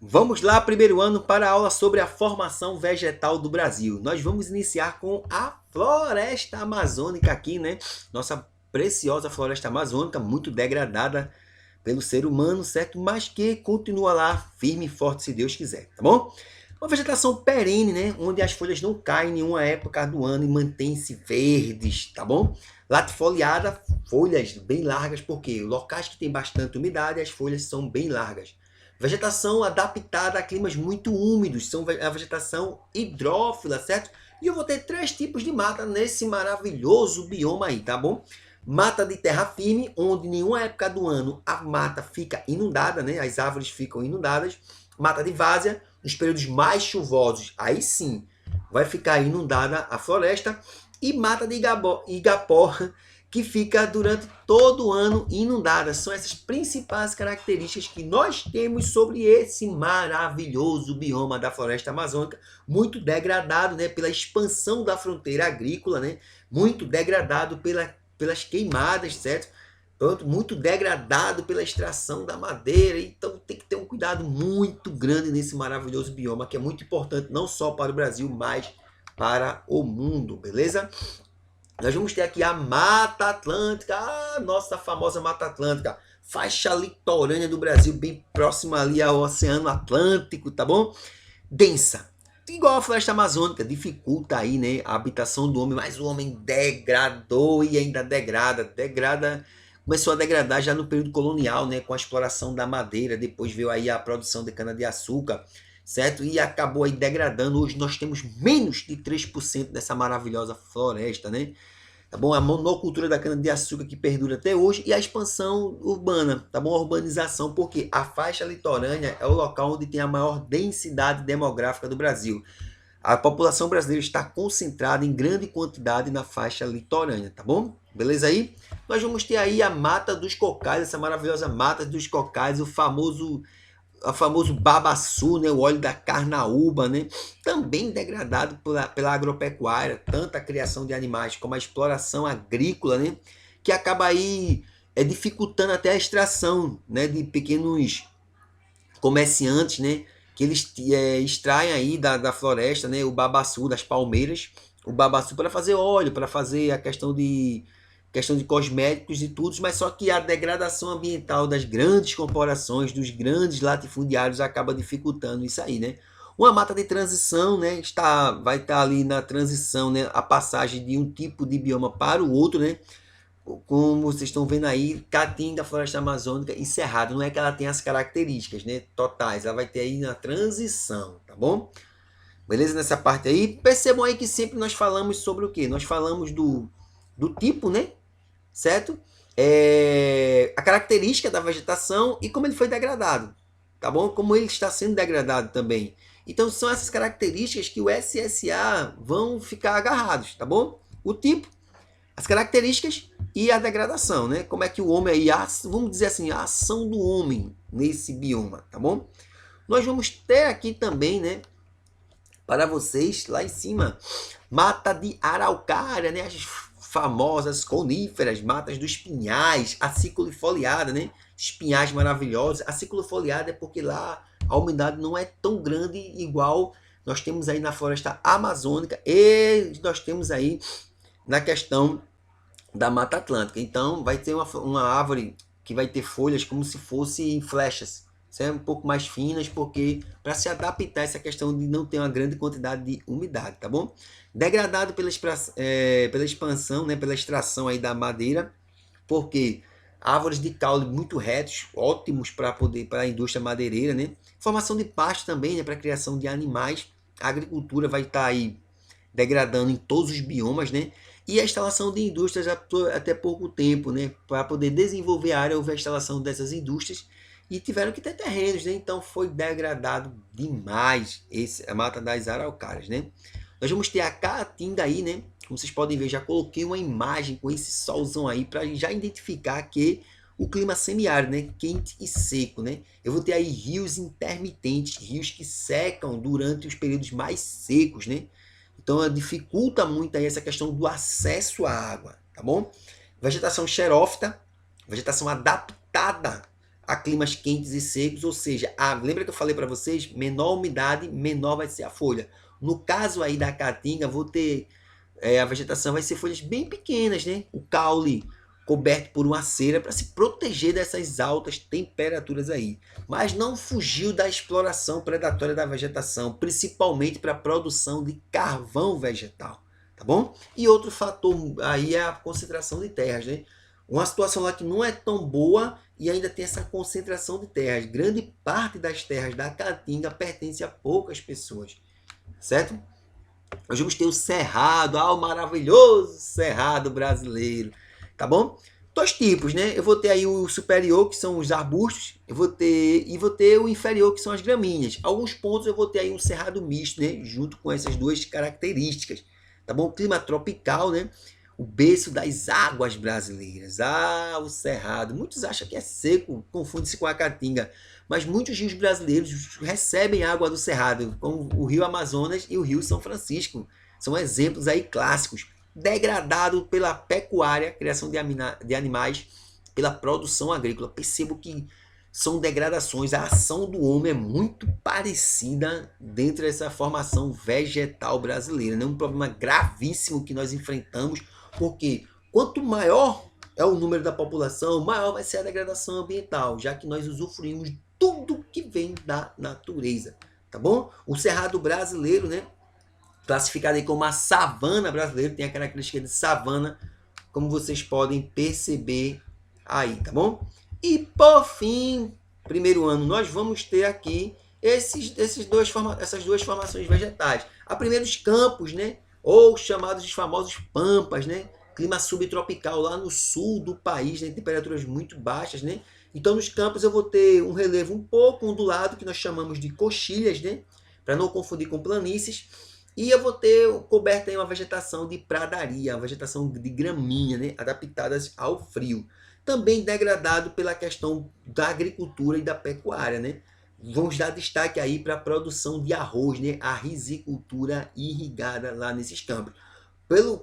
Vamos lá, primeiro ano, para a aula sobre a formação vegetal do Brasil. Nós vamos iniciar com a floresta amazônica aqui, né? Nossa preciosa floresta amazônica, muito degradada pelo ser humano, certo? Mas que continua lá firme e forte, se Deus quiser, tá bom? Uma vegetação perene, né? Onde as folhas não caem em nenhuma época do ano e mantêm-se verdes, tá bom? Latifoliada, folhas bem largas, porque locais que tem bastante umidade, as folhas são bem largas. Vegetação adaptada a climas muito úmidos, são a vegetação hidrófila, certo? E eu vou ter três tipos de mata nesse maravilhoso bioma aí, tá bom? Mata de terra firme, onde em nenhuma época do ano a mata fica inundada, né? As árvores ficam inundadas. Mata de várzea, nos períodos mais chuvosos, aí sim vai ficar inundada a floresta. E mata de igapó, que fica durante todo o ano inundada. São essas principais características que nós temos sobre esse maravilhoso bioma da floresta amazônica, muito degradado, né, pela expansão da fronteira agrícola, né, muito degradado pelas queimadas, certo? Pronto, muito degradado pela extração da madeira, então tem que ter um cuidado muito grande nesse maravilhoso bioma, que é muito importante não só para o Brasil, mas para o mundo, beleza? Nós vamos ter aqui a Mata Atlântica, a nossa famosa Mata Atlântica, faixa litorânea do Brasil, bem próxima ali ao Oceano Atlântico, tá bom? Densa, igual a floresta amazônica, dificulta aí, né, a habitação do homem, mas o homem degradou e ainda degrada, começou a degradar já no período colonial, né, com a exploração da madeira, depois veio aí a produção de cana-de-açúcar, certo? E acabou aí degradando. Hoje nós temos menos de 3% dessa maravilhosa floresta, né? Tá bom? A monocultura da cana-de-açúcar que perdura até hoje e a expansão urbana, tá bom? A urbanização, porque a faixa litorânea é o local onde tem a maior densidade demográfica do Brasil. A população brasileira está concentrada em grande quantidade na faixa litorânea, tá bom? Beleza aí? Nós vamos ter aí a Mata dos Cocais, essa maravilhosa Mata dos Cocais, o famoso babaçu, né, o óleo da carnaúba, né, também degradado pela agropecuária, tanto a criação de animais como a exploração agrícola, né, que acaba aí dificultando até a extração, né, de pequenos comerciantes, né, que eles extraem aí da floresta, né, o babaçu das palmeiras, o babaçu para fazer óleo, para fazer a questão de cosméticos e tudo, mas só que a degradação ambiental das grandes corporações, dos grandes latifundiários acaba dificultando isso aí, né? Uma mata de transição, né, vai estar ali na transição, né, a passagem de um tipo de bioma para o outro, né? Como vocês estão vendo aí, Caatinga da Floresta Amazônica e Cerrado, não é que ela tem as características, né, totais, ela vai ter aí na transição, tá bom? Beleza nessa parte aí? Percebam aí que sempre nós falamos sobre o quê? Nós falamos do tipo, né? Certo? A característica da vegetação e como ele foi degradado, tá bom? Como ele está sendo degradado também. Então são essas características que o SSA vão ficar agarrados, tá bom? O tipo, as características e a degradação, né? Como é que o homem aí, vamos dizer assim, a ação do homem nesse bioma, tá bom? Nós vamos ter aqui também, né, para vocês lá em cima, mata de araucária, né? As famosas coníferas, matas dos pinhais, a ciculifoliada, né? Espinhais maravilhosos. A ciculifoliada é porque lá a umidade não é tão grande igual nós temos aí na floresta amazônica e nós temos aí na questão da Mata Atlântica. Então vai ter uma árvore que vai ter folhas como se fossem flechas, um pouco mais finas, porque para se adaptar a essa questão de não ter uma grande quantidade de umidade, tá bom? Degradado pela expansão, né, pela extração aí da madeira, porque árvores de caule muito retos, ótimos para a indústria madeireira, né? Formação de pasto também, né, para a criação de animais. A agricultura vai estar aí degradando em todos os biomas, né? E a instalação de indústrias até pouco tempo, né? Para poder desenvolver a área, houve a instalação dessas indústrias e tiveram que ter terrenos, né? Então foi degradado demais a mata das araucárias, né? Nós vamos ter a caatinga aí, né? Como vocês podem ver, já coloquei uma imagem com esse solzão aí para já identificar que o clima semiárido, né? Quente e seco, né? Eu vou ter aí rios intermitentes, rios que secam durante os períodos mais secos, né? Então dificulta muito aí essa questão do acesso à água, tá bom? Vegetação xerófita, vegetação adaptada a climas quentes e secos, ou seja, lembra que eu falei para vocês, menor umidade, menor vai ser a folha. No caso aí da caatinga, vou ter a vegetação vai ser folhas bem pequenas, né? O caule coberto por uma cera para se proteger dessas altas temperaturas aí. Mas não fugiu da exploração predatória da vegetação, principalmente para a produção de carvão vegetal, tá bom? E outro fator aí é a concentração de terras, né? Uma situação lá que não é tão boa e ainda tem essa concentração de terras. Grande parte das terras da Caatinga pertence a poucas pessoas, certo? Nós vamos ter o cerrado, o maravilhoso cerrado brasileiro, tá bom? Dois tipos, né? Eu vou ter aí o superior, que são os arbustos, e vou ter o inferior, que são as gramíneas. Alguns pontos eu vou ter aí um cerrado misto, né? Junto com essas duas características, tá bom? Clima tropical, né? O berço das águas brasileiras. O cerrado. Muitos acham que é seco, confunde-se com a caatinga. Mas muitos rios brasileiros recebem água do cerrado, como o Rio Amazonas e o Rio São Francisco. São exemplos aí clássicos. Degradado pela pecuária, criação de animais, pela produção agrícola. Percebo que são degradações. A ação do homem é muito parecida dentro dessa formação vegetal brasileira. É um problema gravíssimo que nós enfrentamos, porque quanto maior é o número da população, maior vai ser a degradação ambiental, já que nós usufruímos tudo que vem da natureza, tá bom? O cerrado brasileiro, né, classificado aí como a savana brasileira, tem a característica de savana, como vocês podem perceber aí, tá bom? E por fim, primeiro ano, nós vamos ter aqui essas duas formações vegetais. A primeira, os campos, né, ou chamados de famosos pampas, né? Clima subtropical lá no sul do país, né? Temperaturas muito baixas, né? Então, nos campos eu vou ter um relevo um pouco ondulado, que nós chamamos de coxilhas, né? Para não confundir com planícies. E eu vou ter coberta aí uma vegetação de pradaria, uma vegetação de gramínea, né? Adaptadas ao frio. Também degradado pela questão da agricultura e da pecuária, né? Vamos dar destaque aí para a produção de arroz, né? A risicultura irrigada lá nesses campos.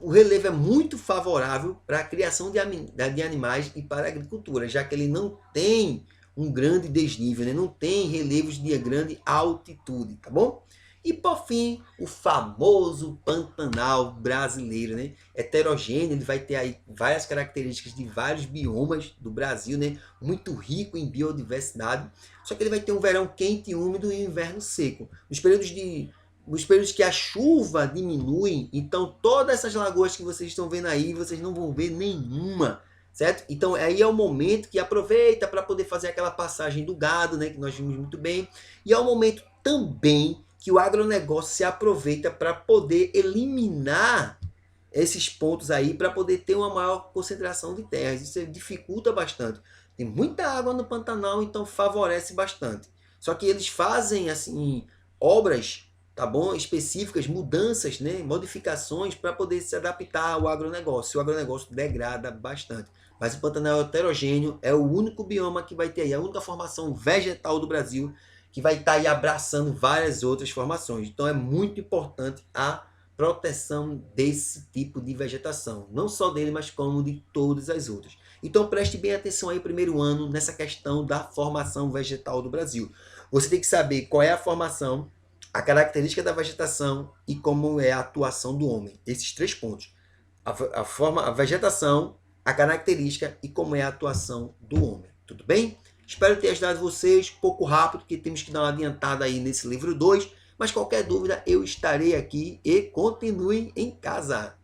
O relevo é muito favorável para a criação de animais e para a agricultura, já que ele não tem um grande desnível, né? Não tem relevos de grande altitude, tá bom? E por fim, o famoso Pantanal brasileiro, né? Heterogêneo, ele vai ter aí várias características de vários biomas do Brasil, né? Muito rico em biodiversidade. Só que ele vai ter um verão quente e úmido e um inverno seco. Nos períodos que a chuva diminui, então todas essas lagoas que vocês estão vendo aí, vocês não vão ver nenhuma, certo? Então aí é o momento que aproveita para poder fazer aquela passagem do gado, né? Que nós vimos muito bem. E é o momento também que o agronegócio se aproveita para poder eliminar esses pontos aí, para poder ter uma maior concentração de terras. Isso dificulta bastante. Tem muita água no Pantanal, então favorece bastante. Só que eles fazem assim obras, tá bom, específicas, mudanças, né, modificações para poder se adaptar ao agronegócio. O agronegócio degrada bastante. Mas o Pantanal é heterogêneo, é o único bioma que vai ter aí, a única formação vegetal do Brasil que vai estar aí abraçando várias outras formações. Então é muito importante a proteção desse tipo de vegetação, não só dele, mas como de todas as outras. Então preste bem atenção aí primeiro ano nessa questão da formação vegetal do Brasil. Você tem que saber qual é a formação, a característica da vegetação e como é a atuação do homem. Esses 3 pontos. A vegetação, a característica e como é a atuação do homem. Tudo bem? Espero ter ajudado vocês, pouco rápido, porque temos que dar uma adiantada aí nesse livro 2, mas qualquer dúvida eu estarei aqui e continuem em casa.